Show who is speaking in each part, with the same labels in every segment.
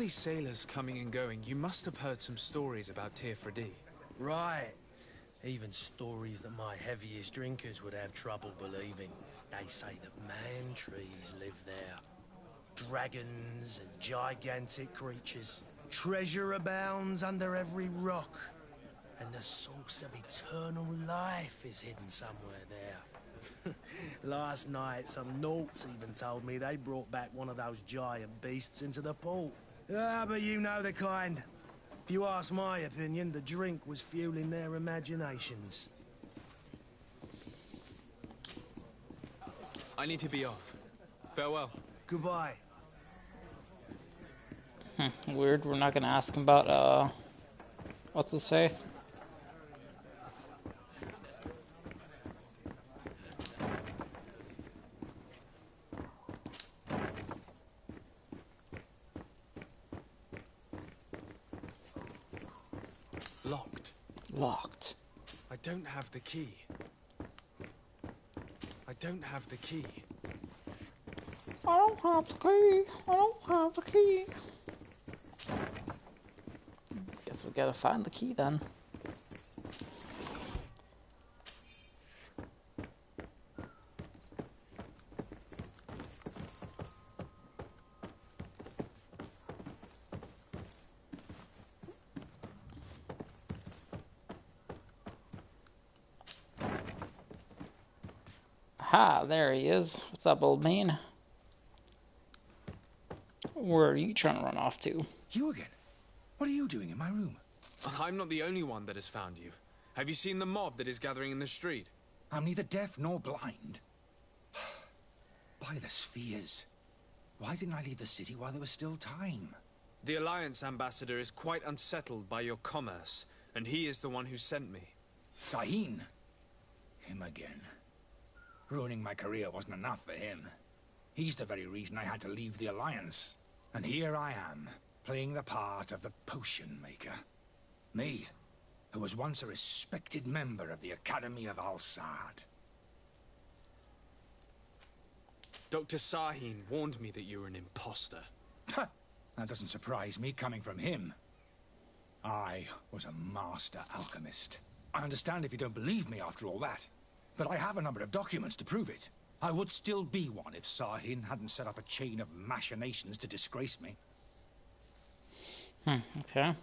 Speaker 1: these sailors coming and going, you must have heard some stories about Tirfredi.
Speaker 2: Right. Even stories that my heaviest drinkers would have trouble believing. They say that man-trees live there. Dragons and gigantic creatures. Treasure abounds under every rock. And the source of eternal life is hidden somewhere there. Last night, some Nauts even told me they brought back one of those giant beasts into the port. Ah, but you know the kind. If you ask my opinion, the drink was fueling their imaginations.
Speaker 1: I need to be off. Farewell.
Speaker 2: Goodbye.
Speaker 3: Weird, we're not gonna ask him about, what's his face?
Speaker 1: Locked.
Speaker 3: Locked.
Speaker 1: I don't have the key. I don't have the key.
Speaker 3: I don't have the key. I don't have the key. Guess we gotta find the key then. Ha, there he is. What's up, old man? Where are you trying to run off to?
Speaker 4: You again? What are you doing in my room?
Speaker 1: I'm not the only one that has found you. Have you seen the mob that is gathering in the street?
Speaker 4: I'm neither deaf nor blind. By the spheres. Why didn't I leave the city while there was still time?
Speaker 1: The Alliance ambassador is quite unsettled by your commerce, and he is the one who sent me.
Speaker 4: Sahin? Him again. Ruining my career wasn't enough for him. He's the very reason I had to leave the Alliance. And here I am, playing the part of the potion maker. Me, who was once a respected member of the Academy of Al-Sad.
Speaker 1: Dr. Sahin warned me that you were an imposter.
Speaker 4: That doesn't surprise me, coming from him. I was a master alchemist. I understand if you don't believe me after all that, but I have a number of documents to prove it. I would still be one if Sahin hadn't set up a chain of machinations to disgrace me.
Speaker 3: Okay.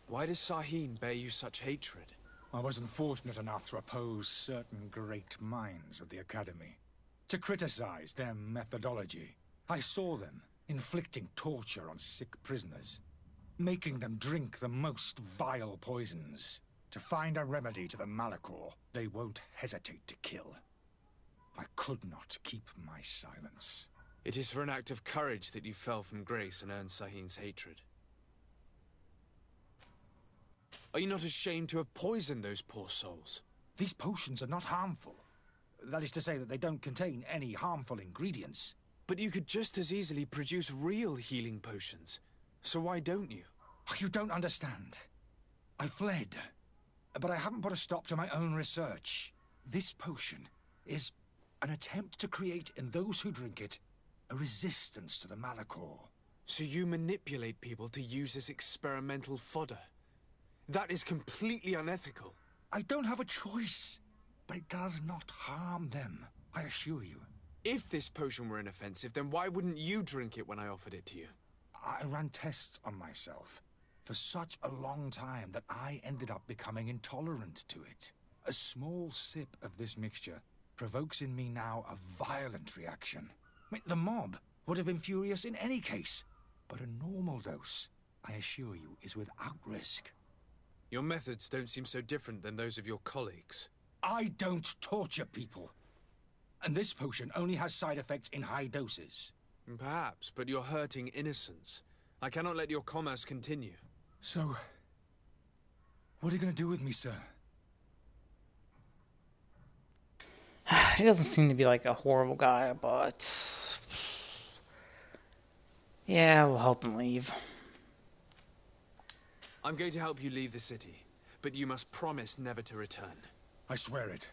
Speaker 1: Why does Sahin bear you such hatred?
Speaker 4: I wasn't fortunate enough to oppose certain great minds of the Academy. To criticize their methodology. I saw them inflicting torture on sick prisoners. Making them drink the most vile poisons. To find a remedy to the Malachor they won't hesitate to kill. I could not keep my silence.
Speaker 1: It is for an act of courage that you fell from grace and earned Sahin's hatred. Are you not ashamed to have poisoned those poor souls?
Speaker 4: These potions are not harmful. That is to say that they don't contain any harmful ingredients.
Speaker 1: But you could just as easily produce real healing potions. So why don't you?
Speaker 4: You don't understand. I fled. But I haven't put a stop to my own research. This potion is an attempt to create in those who drink it a resistance to the Malachor.
Speaker 1: So you manipulate people to use as experimental fodder? That is completely unethical.
Speaker 4: I don't have a choice, but it does not harm them, I assure you.
Speaker 1: If this potion were inoffensive, then why wouldn't you drink it when I offered it to you?
Speaker 4: I ran tests on myself for such a long time that I ended up becoming intolerant to it. A small sip of this mixture provokes in me now a violent reaction. The mob would have been furious in any case, but a normal dose, I assure you, is without risk.
Speaker 1: Your methods don't seem so different than those of your colleagues.
Speaker 4: I don't torture people. And this potion only has side effects in high doses.
Speaker 1: Perhaps, but you're hurting innocents. I cannot let your commerce continue.
Speaker 4: So, what are you going to do with me, sir?
Speaker 3: He doesn't seem to be like a horrible guy, but yeah, we'll help him leave.
Speaker 1: I'm going to help you leave the city, but you must promise never to return.
Speaker 4: I swear it.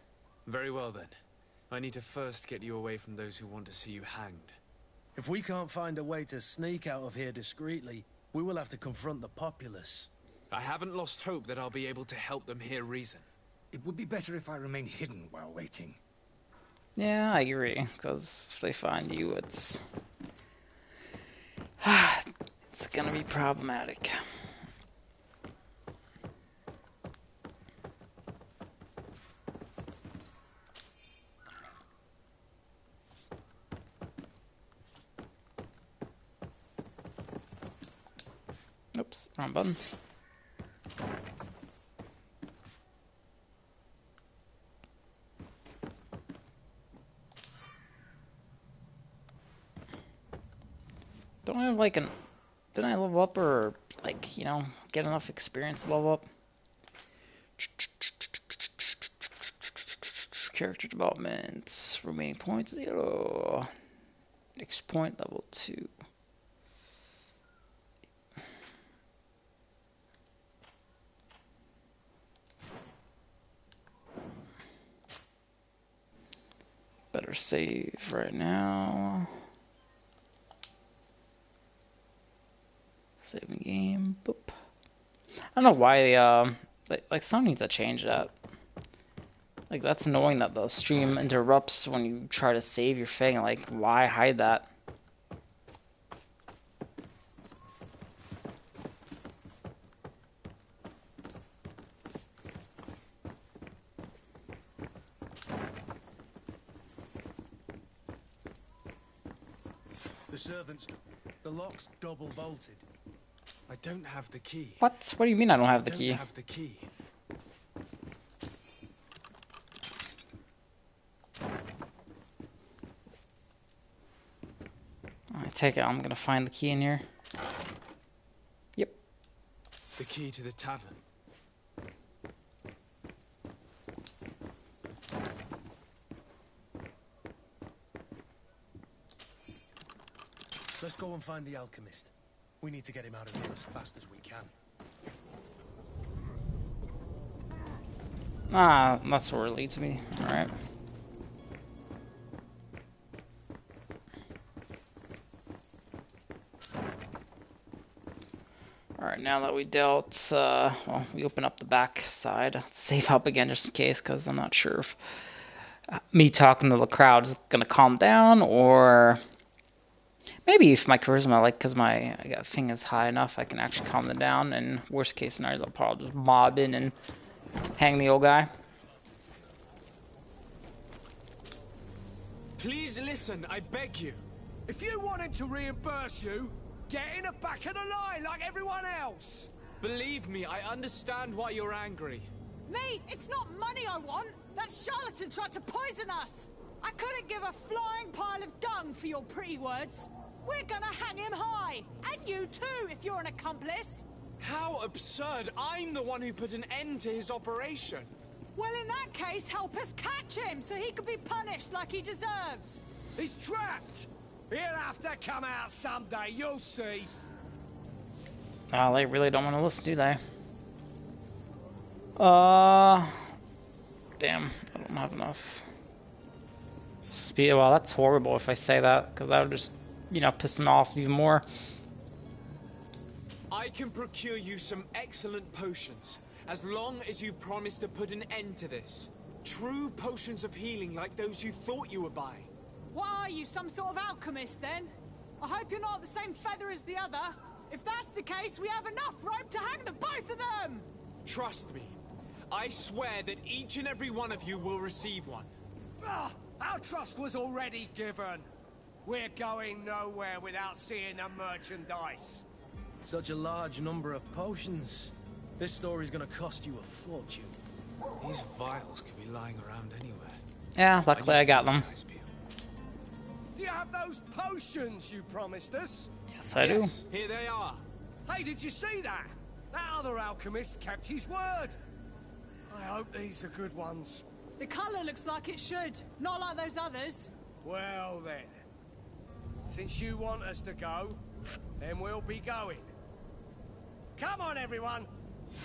Speaker 1: Very well then. I need to first get you away from those who want to see you hanged.
Speaker 2: If we can't find a way to sneak out of here discreetly, We will have to confront the populace.
Speaker 1: I haven't lost hope that I'll be able to help them hear reason.
Speaker 4: It would be better if I remain hidden while waiting.
Speaker 3: Yeah, I agree. Because if they find you, it's it's gonna be problematic. Oops, wrong button. Don't I have like an... Didn't I level up or, like, you know, get enough experience to level up? Character development. Remaining points 0. Next point level 2. Better save right now. Saving game. Boop. I don't know why they, like some needs to change that. Like that's annoying that the stream interrupts when you try to save your thing. Like why hide that?
Speaker 2: The servants, the lock's double bolted.
Speaker 1: I don't have the key.
Speaker 3: What? What do you mean I don't have the
Speaker 1: I
Speaker 3: key?
Speaker 1: don't have the key.
Speaker 3: I take it I'm gonna find the key in here. Yep.
Speaker 1: The key to the tavern.
Speaker 2: Let's go and find the alchemist. We need to get him out of here as fast as we can.
Speaker 3: Ah, that's where it leads me. Alright. Alright, now that we dealt, well, we open up the back side. Save up again just in case, because I'm not sure if me talking to the crowd is going to calm down, or maybe if my charisma, like, because my thing is high enough, I can actually calm them down, and worst case scenario, they'll probably just mob in and hang the old guy.
Speaker 1: Please listen, I beg you.
Speaker 5: If you want him to reimburse you, get in the back of the line like everyone else.
Speaker 1: Believe me, I understand why you're angry.
Speaker 6: Me? It's not money I want. That charlatan tried to poison us. I couldn't give a flying pile of dung for your pretty words. We're gonna hang him high. And you too, if you're an accomplice.
Speaker 1: How absurd! I'm the one who put an end to his operation.
Speaker 6: Well, in that case, help us catch him so he can be punished like he deserves.
Speaker 5: He's trapped. He'll have to come out someday, you'll see.
Speaker 3: Oh, they really don't want to listen, do they? Damn, I don't have enough speed. Well, that's horrible if I say that, because that would just, you know, piss them off even more.
Speaker 1: I can procure you some excellent potions, as long as you promise to put an end to this. True potions of healing like those you thought you were buying.
Speaker 6: What are you, some sort of alchemist then? I hope you're not the same feather as the other. If that's the case, we have enough rope to hang the both of them!
Speaker 1: Trust me, I swear that each and every one of you will receive one.
Speaker 5: Ah, our trust was already given. We're going nowhere without seeing the merchandise.
Speaker 2: Such a large number of potions. This story's gonna cost you a fortune.
Speaker 1: These vials could be lying around anywhere.
Speaker 3: Yeah, luckily I got them.
Speaker 5: Do you have those potions you promised us?
Speaker 3: Yes, I do.
Speaker 1: Here they are.
Speaker 5: Hey, did you see that? That other alchemist kept his word. I hope these are good ones.
Speaker 6: The colour looks like it should, not like those others.
Speaker 5: Well then, since you want us to go, then we'll be going. Come on, everyone!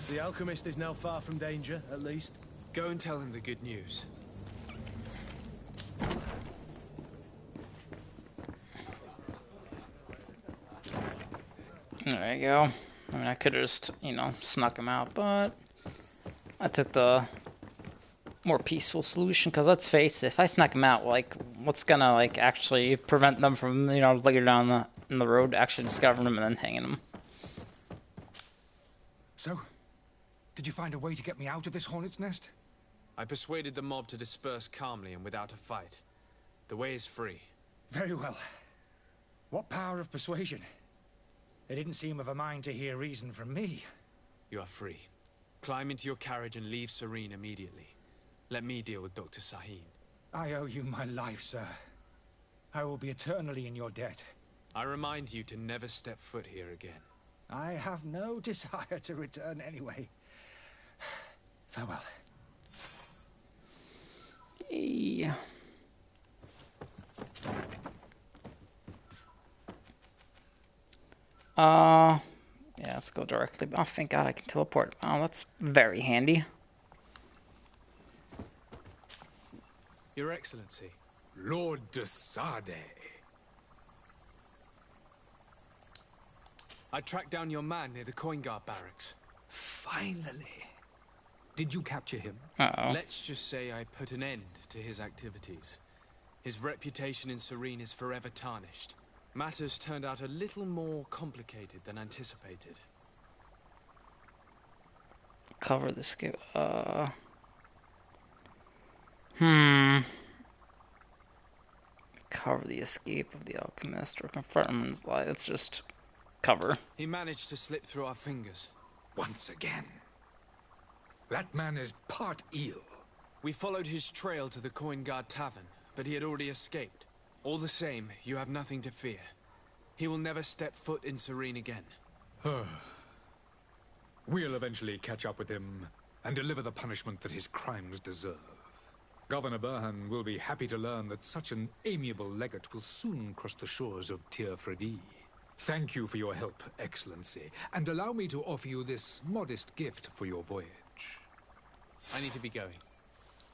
Speaker 2: The alchemist is now far from danger, at least.
Speaker 1: Go and tell him the good news.
Speaker 3: Alright, There you go. I mean, I could have just, you know, snuck him out, but I took the more peaceful solution, because let's face it, if I snuck him out, like, what's gonna, like, actually prevent them from, you know, later down in the road actually discovering him and then hanging him?
Speaker 4: So, did you find a way to get me out of this hornet's nest?
Speaker 1: I persuaded the mob to disperse calmly and without a fight. The way is free.
Speaker 4: Very well. What power of persuasion? They didn't seem of a mind to hear reason from me.
Speaker 1: You are free. Climb into your carriage and leave Serene immediately. Let me deal with Dr. Sahin.
Speaker 4: I owe you my life, sir. I will be eternally in your debt.
Speaker 1: I remind you to never step foot here again.
Speaker 4: I have no desire to return anyway. Farewell.
Speaker 3: Yeah. Yeah, let's go directly. Oh, thank God I can teleport. Oh, that's very handy.
Speaker 1: Your Excellency.
Speaker 7: Lord de Sade.
Speaker 1: I tracked down your man near the coin guard barracks.
Speaker 7: Finally. Did you capture him?
Speaker 3: Uh-oh.
Speaker 1: Let's just say I put an end to his activities. His reputation in Serene is forever tarnished. Matters turned out a little more complicated than anticipated.
Speaker 3: Cover the escape. Cover the escape of the alchemist or confront him in his lie. Let's just cover.
Speaker 1: He managed to slip through our fingers.
Speaker 7: Once again. That man is part eel.
Speaker 1: We followed his trail to the Coin Guard Tavern, but he had already escaped. All the same, you have nothing to fear. He will never step foot in Serene again.
Speaker 7: We'll eventually catch up with him and deliver the punishment that his crimes deserve. Governor Burhan will be happy to learn that such an amiable legate will soon cross the shores of Tir Fredi. Thank you for your help, Excellency, and allow me to offer you this modest gift for your voyage.
Speaker 1: I need to be going.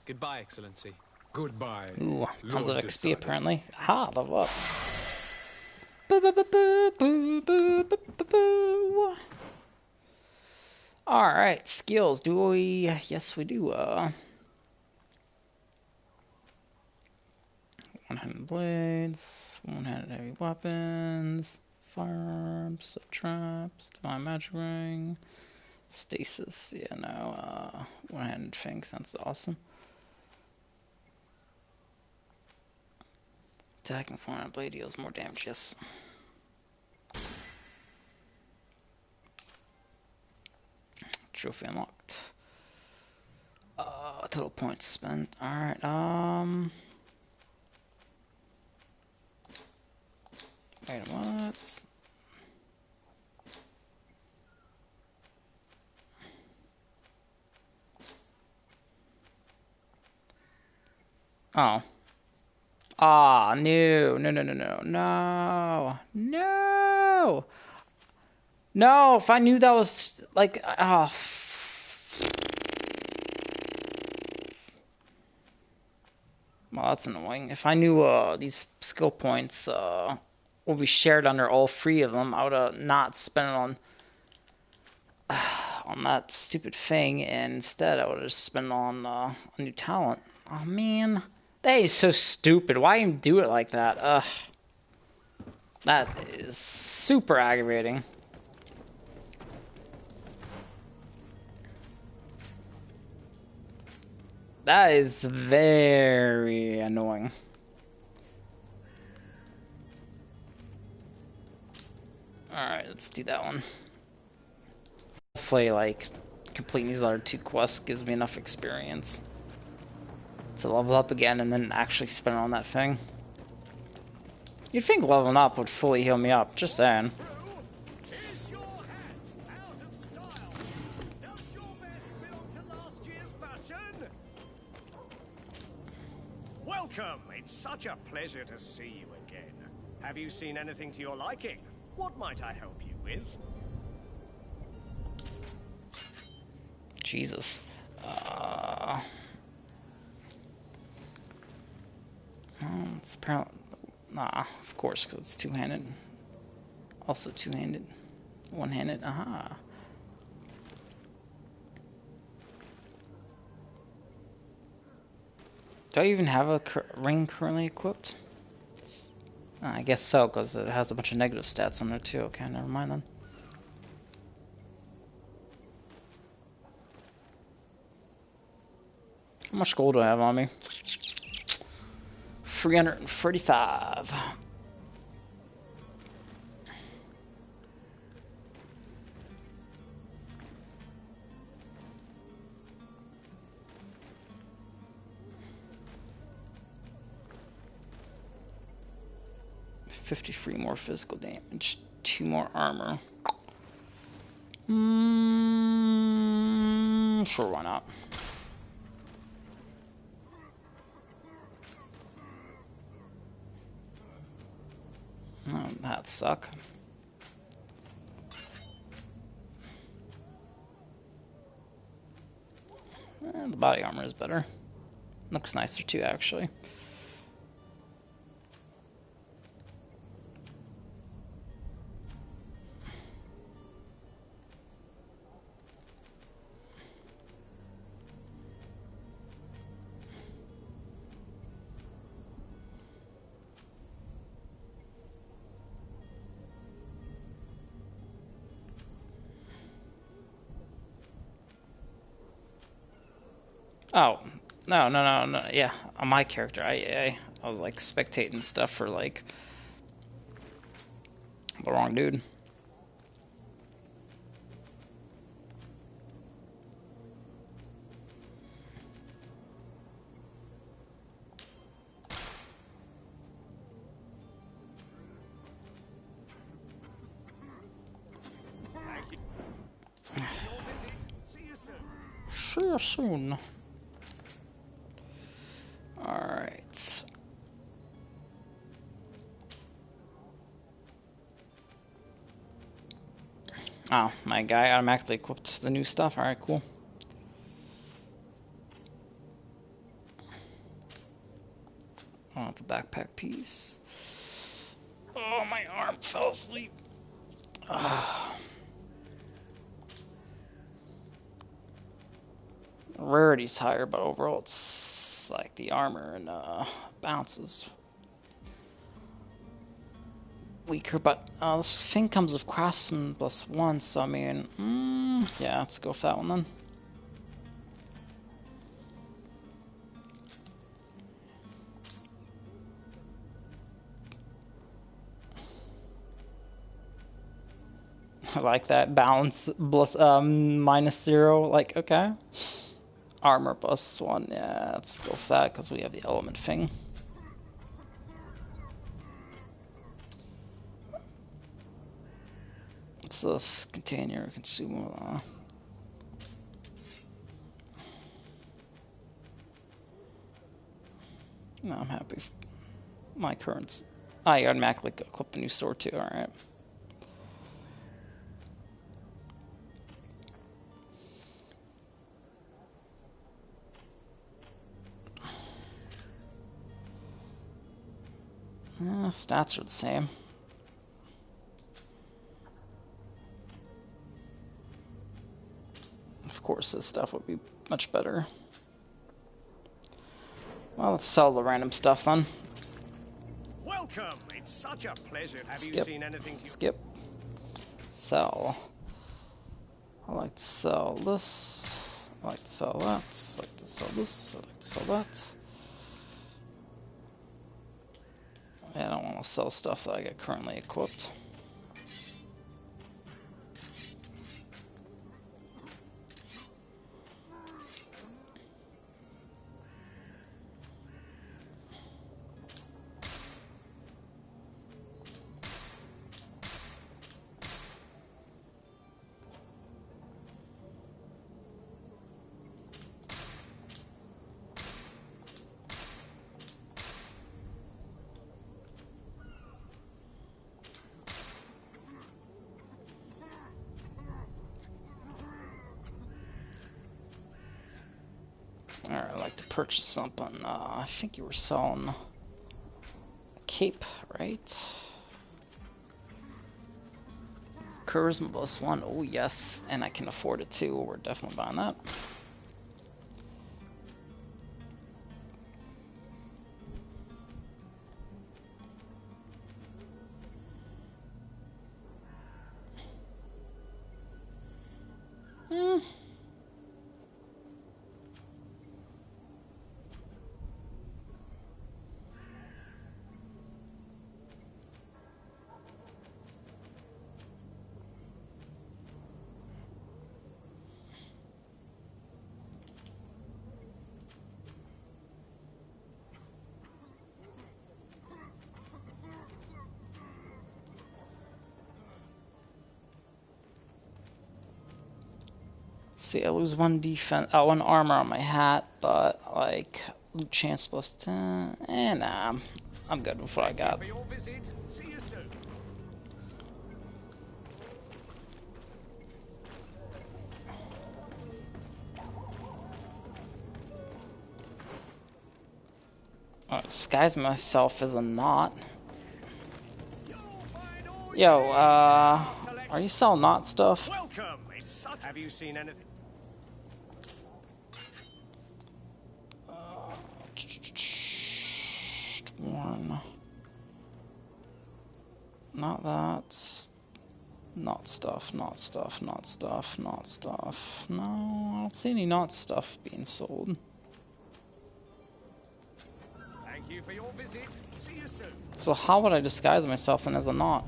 Speaker 1: Goodbye, Excellency.
Speaker 7: Goodbye,
Speaker 3: Ooh, tons
Speaker 7: Lord
Speaker 3: of
Speaker 7: de
Speaker 3: XP
Speaker 7: Sade.
Speaker 3: apparently. Ha, level up. Alright, skills. Do we? Yes, we do. One-handed blades, one-handed heavy weapons, firearms, set traps, divine magic ring, stasis. Yeah, no. One-handed fang sounds awesome. Attacking four-handed blade deals more damage. Yes. Trophy unlocked. Total points spent. Alright, wait, what? Oh. Ah, no. No, if I knew that was, like, oh. Well, that's annoying. If I knew these skill points will be shared under all three of them, I would have not spent it on that stupid thing, and instead I would have spent it on a new talent. Oh, man. That is so stupid. Why even do it like that? Ugh. That is super aggravating. That is very annoying. Alright, let's do that one. Hopefully, like, completing these other two quests gives me enough experience to level up again and then actually spend it on that thing. You'd think leveling up would fully heal me up, just saying.
Speaker 5: Is your hat out of style? Does your vest belong to last year's fashion? Welcome. It's such a pleasure to see you again. Have you seen anything to your liking? What might I help you with?
Speaker 3: Jesus. It's apparently... Nah, of course, because it's two-handed. Also two-handed. One-handed, aha. Do I even have a ring currently equipped? I guess so, because it has a bunch of negative stats on there too. Okay, never mind then. How much gold do I have on me? 345. $53 more physical damage, 2 more armor. Sure, why not? Oh, that suck. The body armor is better. Looks nicer too, actually. Oh, no. Yeah, on my character, I was like spectating stuff for like the wrong dude. See you soon. Alright. Oh, my guy automatically equipped the new stuff. Alright, cool. Oh, the backpack piece. Oh, my arm fell asleep. Rarity's higher, but overall it's like the armor and bounces weaker. But this thing comes with craftsman +1, so I mean, yeah, let's go for that one then. I like that balance plus -0. Like, okay. Armor +1, yeah, let's go for that because we have the element thing. What's this? Container, consumable. No, I'm happy. My currents. I automatically equip the new sword too, alright. Stats are the same. Of course, this stuff would be much better. Well, let's sell the random stuff then.
Speaker 5: Welcome. It's such a pleasure. Have
Speaker 3: Skip.
Speaker 5: you seen anything to
Speaker 3: Skip. Sell. I like to sell this. I like to sell that. I like to sell this. I like to sell that. I don't want to sell stuff that I get currently equipped. Alright, I'd like to purchase something. I think you were selling a cape, right? charisma +1. Oh yes, and I can afford it too. We're definitely buying that. See, I lose 1 defense, 1 armor on my hat, but like loot chance +10. Nah, I'm good with what I got.
Speaker 5: For your visit. See you soon.
Speaker 3: I'll disguise myself as a knot. Yo, are you selling knot stuff?
Speaker 5: Welcome. It's such. Have you seen anything?
Speaker 3: One. Not that. Not stuff, not stuff, not stuff, not stuff. No, I don't see any not stuff being sold.
Speaker 5: Thank you for your visit. See you soon.
Speaker 3: So how would I disguise myself in as a knot?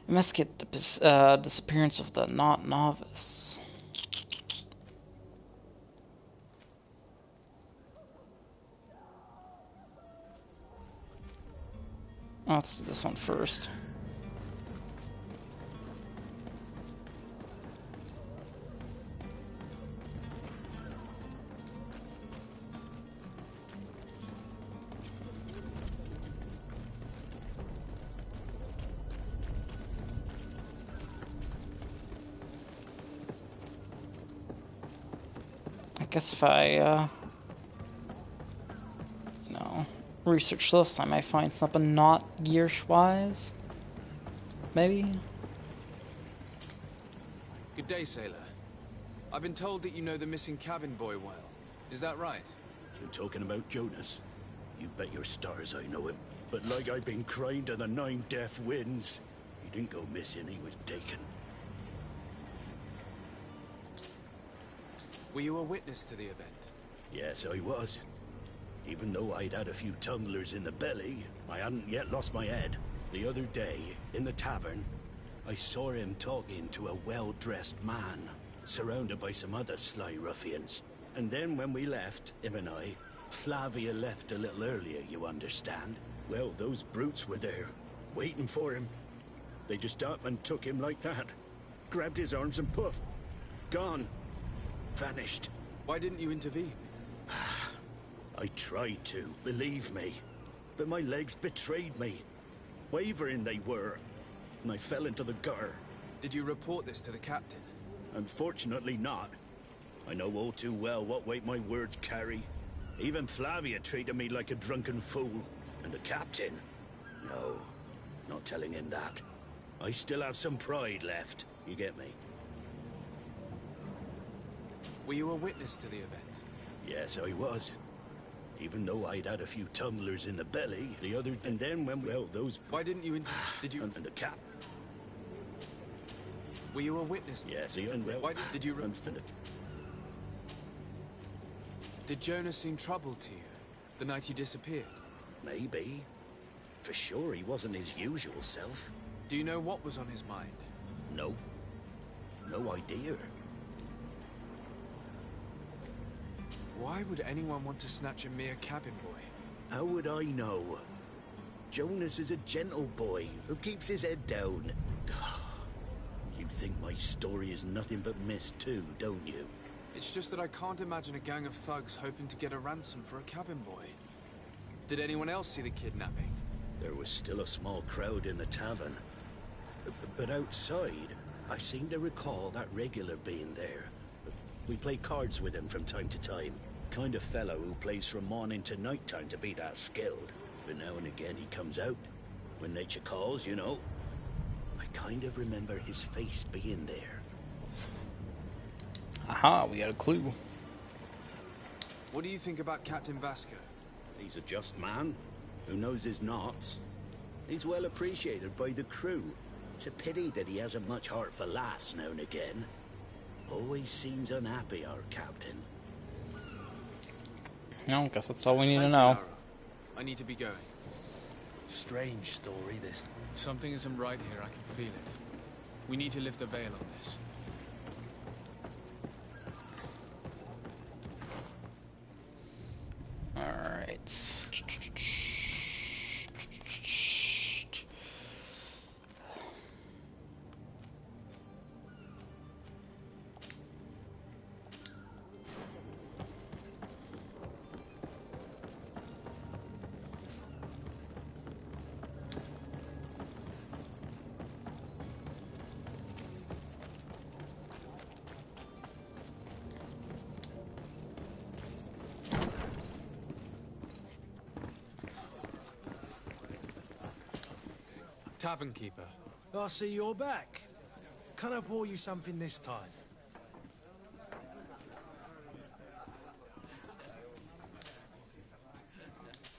Speaker 3: Investigate the disappearance of the knot novice. Let's do this one first. I guess if I, you know, research this, I might find something not gear-wise. Maybe?
Speaker 1: Good day, sailor. I've been told that you know the missing cabin boy well. Is that right?
Speaker 8: You talking about Jonas? You bet your stars I know him. But like I've been crying to the 9 deaf winds, he didn't go missing, he was taken.
Speaker 1: Were you a witness to the event?
Speaker 8: Yes, I was. Even though I'd had a few tumblers in the belly, I hadn't yet lost my head. The other day, in the tavern, I saw him talking to a well-dressed man, surrounded by some other sly ruffians. And then when we left, him and I, Flavia left a little earlier, you understand? Well, those brutes were there, waiting for him. They just up and took him like that. Grabbed his arms and poof, gone. Vanished.
Speaker 1: Why didn't you intervene?
Speaker 8: I tried to, believe me. But my legs betrayed me. Wavering they were. And I fell into the gutter.
Speaker 1: Did you report this to the captain?
Speaker 8: Unfortunately not. I know all too well what weight my words carry. Even Flavia treated me like a drunken fool. And the captain? No, not telling him that. I still have some pride left. You get me?
Speaker 1: Were you a witness to the event?
Speaker 8: Yes, I was. Even though I'd had a few tumblers in the belly, the other... And then when, well, those...
Speaker 1: Why didn't you did you...
Speaker 8: And the cap...
Speaker 1: Were you a witness to
Speaker 8: Yes, and well...
Speaker 1: Why did you...
Speaker 8: And for the...
Speaker 1: Did Jonas seem troubled to you, the night he disappeared?
Speaker 8: Maybe. For sure he wasn't his usual self.
Speaker 1: Do you know what was on his mind?
Speaker 8: No. No idea.
Speaker 1: Why would anyone want to snatch a mere cabin boy?
Speaker 8: How would I know? Jonas is a gentle boy who keeps his head down. You think my story is nothing but mist too, don't you?
Speaker 1: It's just that I can't imagine a gang of thugs hoping to get a ransom for a cabin boy. Did anyone else see the kidnapping?
Speaker 8: There was still a small crowd in the tavern. But outside, I seem to recall that regular being there. We play cards with him from time to time. Kind of fellow who plays from morning to night time to be that skilled. But now and again he comes out. When nature calls, you know. I kind of remember his face being there.
Speaker 3: Aha, we got a clue.
Speaker 1: What do you think about Captain Vasco?
Speaker 8: He's a just man who knows his knots. He's well appreciated by the crew. It's a pity that he hasn't much heart for laughs now and again. Always seems unhappy, our captain.
Speaker 3: No, I guess that's all we need to
Speaker 1: Thank you,
Speaker 3: know.
Speaker 1: Lara. I need to be going.
Speaker 2: Strange story, this.
Speaker 1: Something isn't right here, I can feel it. We need to lift the veil on this.
Speaker 3: Alright.
Speaker 1: Tavern keeper.
Speaker 2: I see you're back. Can I pour you something this time?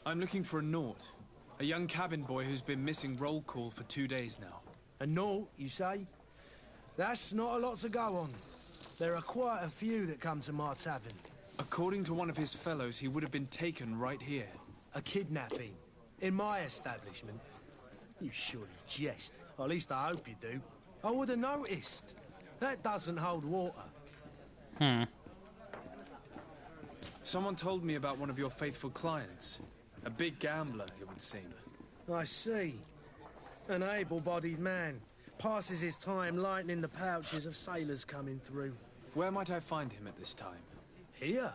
Speaker 1: I'm looking for a Naut. A young cabin boy who's been missing roll call for 2 days now.
Speaker 2: A Naut, you say? That's not a lot to go on. There are quite a few that come to my tavern.
Speaker 1: According to one of his fellows, he would have been taken right here.
Speaker 2: A kidnapping. In my establishment. You surely jest. Or at least I hope you do. I would have noticed. That doesn't hold water.
Speaker 1: Someone told me about one of your faithful clients. A big gambler, it would seem.
Speaker 2: I see. An able-bodied man. Passes his time lightening the pouches of sailors coming through.
Speaker 1: Where might I find him at this time?
Speaker 2: Here?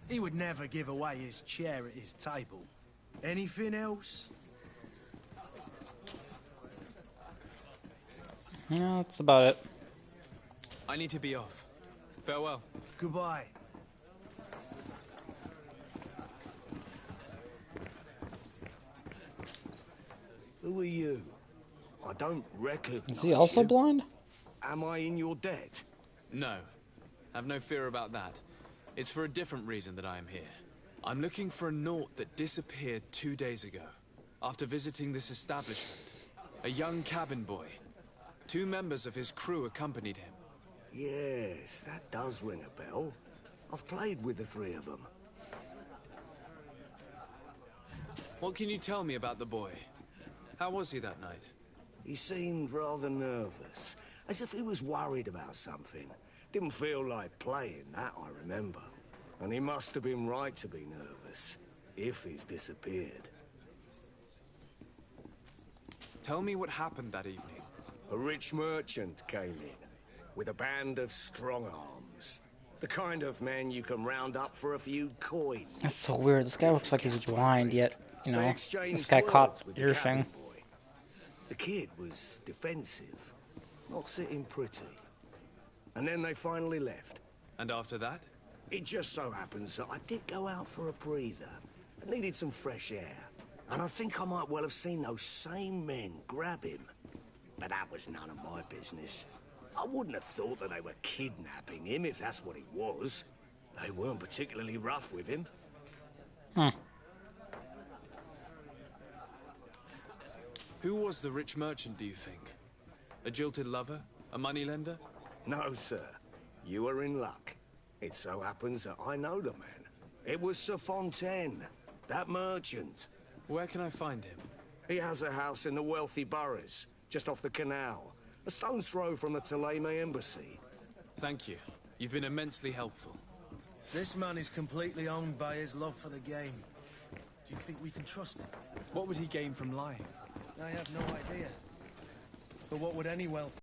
Speaker 2: He would never give away his chair at his table. Anything else?
Speaker 3: Yeah, that's about it.
Speaker 1: I need to be off. Farewell.
Speaker 2: Goodbye.
Speaker 5: Who are you? I don't recognize
Speaker 3: Is he also
Speaker 5: you.
Speaker 3: blind?
Speaker 5: Am I in your debt?
Speaker 1: No. Have no fear about that. It's for a different reason that I am here. I'm looking for a Naut that disappeared 2 days ago, after visiting this establishment. A young cabin boy. 2 members of his crew accompanied him.
Speaker 5: Yes, that does ring a bell. I've played with the 3 of them.
Speaker 1: What can you tell me about the boy? How was he that night?
Speaker 5: He seemed rather nervous, as if he was worried about something. Didn't feel like playing, that I remember. And he must have been right to be nervous, if he's disappeared.
Speaker 1: Tell me what happened that evening.
Speaker 5: A rich merchant came in, with a band of strong arms. The kind of men you can round up for a few coins.
Speaker 3: That's so weird. This guy looks like he's blind, yet, you
Speaker 5: They
Speaker 3: know,
Speaker 5: exchanged
Speaker 3: this guy caught
Speaker 5: words with the
Speaker 3: your
Speaker 5: cabin
Speaker 3: thing.
Speaker 5: boy. The kid was defensive, not sitting pretty. And then they finally left.
Speaker 1: And after that?
Speaker 5: It just so happens that I did go out for a breather. I needed some fresh air. And I think I might well have seen those same men grab him. But that was none of my business. I wouldn't have thought that they were kidnapping him if that's what it was. They weren't particularly rough with him.
Speaker 1: Who was the rich merchant, do you think? A jilted lover? A moneylender?
Speaker 5: No, sir. You are in luck. It so happens that I know the man. It was Sir Fontaine, that merchant.
Speaker 1: Where can I find him?
Speaker 5: He has a house in the wealthy boroughs, just off the canal. A stone's throw from the Thélème embassy.
Speaker 1: Thank you. You've been immensely helpful.
Speaker 2: This man is completely owned by his love for the game. Do you think we can trust him?
Speaker 1: What would he gain from lying?
Speaker 2: I have no idea. But what would any wealthy